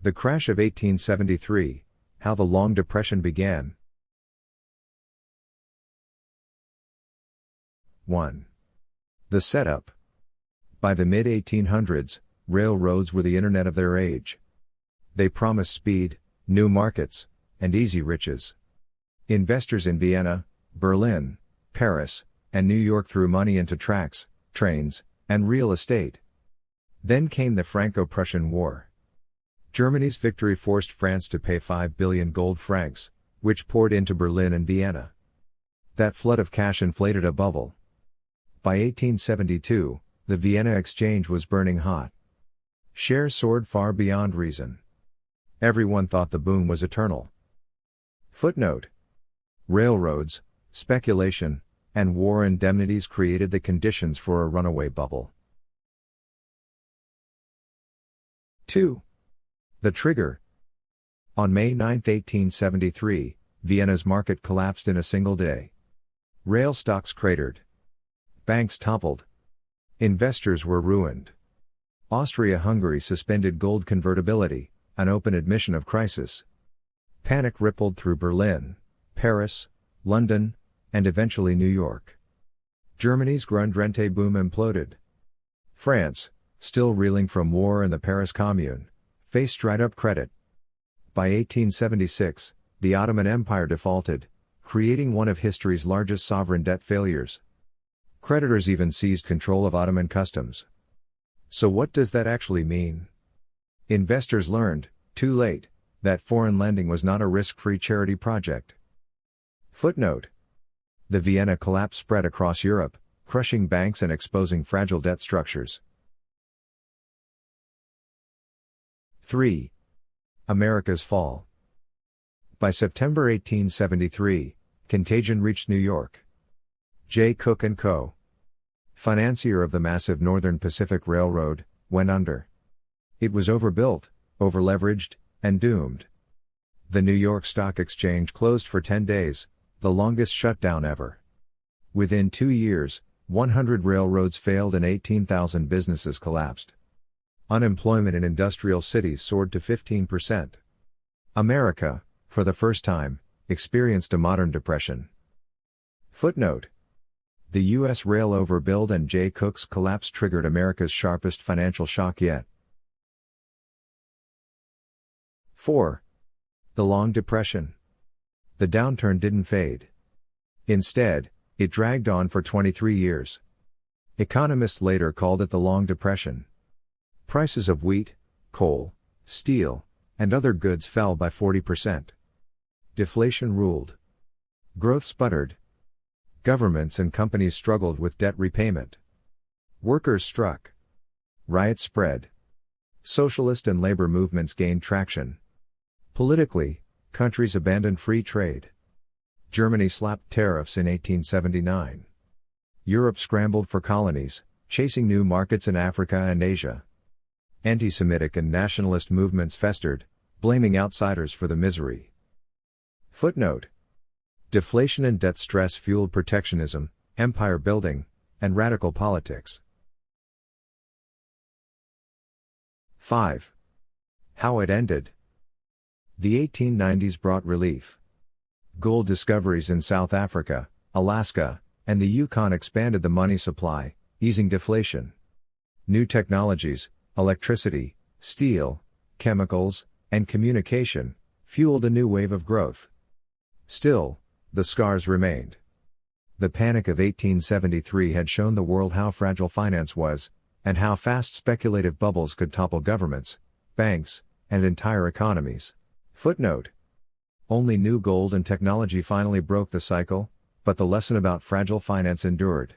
The crash of 1873, how the Long Depression began. 1. The setup. By the mid-1800s, railroads were the internet of their age. They promised speed, new markets, and easy riches. Investors in Vienna, Berlin, Paris, and New York threw money into tracks, trains, and real estate. Then came the Franco-Prussian War. Germany's victory forced France to pay 5 billion gold francs, which poured into Berlin and Vienna. That flood of cash inflated a bubble. By 1872, the Vienna exchange was burning hot. Shares soared far beyond reason. Everyone thought the boom was eternal. Footnote: railroads, speculation, and war indemnities created the conditions for a runaway bubble. 2. The trigger. On May 9, 1873, Vienna's market collapsed in a single day. Rail stocks cratered. Banks toppled. Investors were ruined. Austria-Hungary suspended gold convertibility, an open admission of crisis. Panic rippled through Berlin, Paris, London, and eventually New York. Germany's Grundrente boom imploded. France, still reeling from war and the Paris Commune, faced dried-up credit. By 1876, the Ottoman Empire defaulted, creating one of history's largest sovereign debt failures. Creditors even seized control of Ottoman customs. So what does that actually mean? Investors learned, too late, that foreign lending was not a risk-free charity project. Footnote: the Vienna collapse spread across Europe, crushing banks and exposing fragile debt structures. 3. America's fall. By September 1873, contagion reached New York. J. Cook & Co., financier of the massive Northern Pacific Railroad, went under. It was overbuilt, overleveraged, and doomed. The New York Stock Exchange closed for 10 days, the longest shutdown ever. Within 2 years, 100 railroads failed and 18,000 businesses collapsed. Unemployment in industrial cities soared to 15%. America, for the first time, experienced a modern depression. Footnote: the U.S. rail overbuild and J. Cook's collapse triggered America's sharpest financial shock yet. 4. The Long Depression. The downturn didn't fade. Instead, it dragged on for 23 years. Economists later called it the Long Depression. Prices of wheat, coal, steel, and other goods fell by 40%. Deflation ruled. Growth sputtered. Governments and companies struggled with debt repayment. Workers struck. Riots spread. Socialist and labor movements gained traction. Politically, countries abandoned free trade. Germany slapped tariffs in 1879. Europe scrambled for colonies, chasing new markets in Africa and Asia. Anti-Semitic and nationalist movements festered, blaming outsiders for the misery. Footnote: deflation and debt stress fueled protectionism, empire building, and radical politics. 5. How it ended. The 1890s brought relief. Gold discoveries in South Africa, Alaska, and the Yukon expanded the money supply, easing deflation. New technologies, electricity, steel, chemicals, and communication, fueled a new wave of growth. Still, the scars remained. The Panic of 1873 had shown the world how fragile finance was, and how fast speculative bubbles could topple governments, banks, and entire economies. Footnote: only new gold and technology finally broke the cycle, but the lesson about fragile finance endured.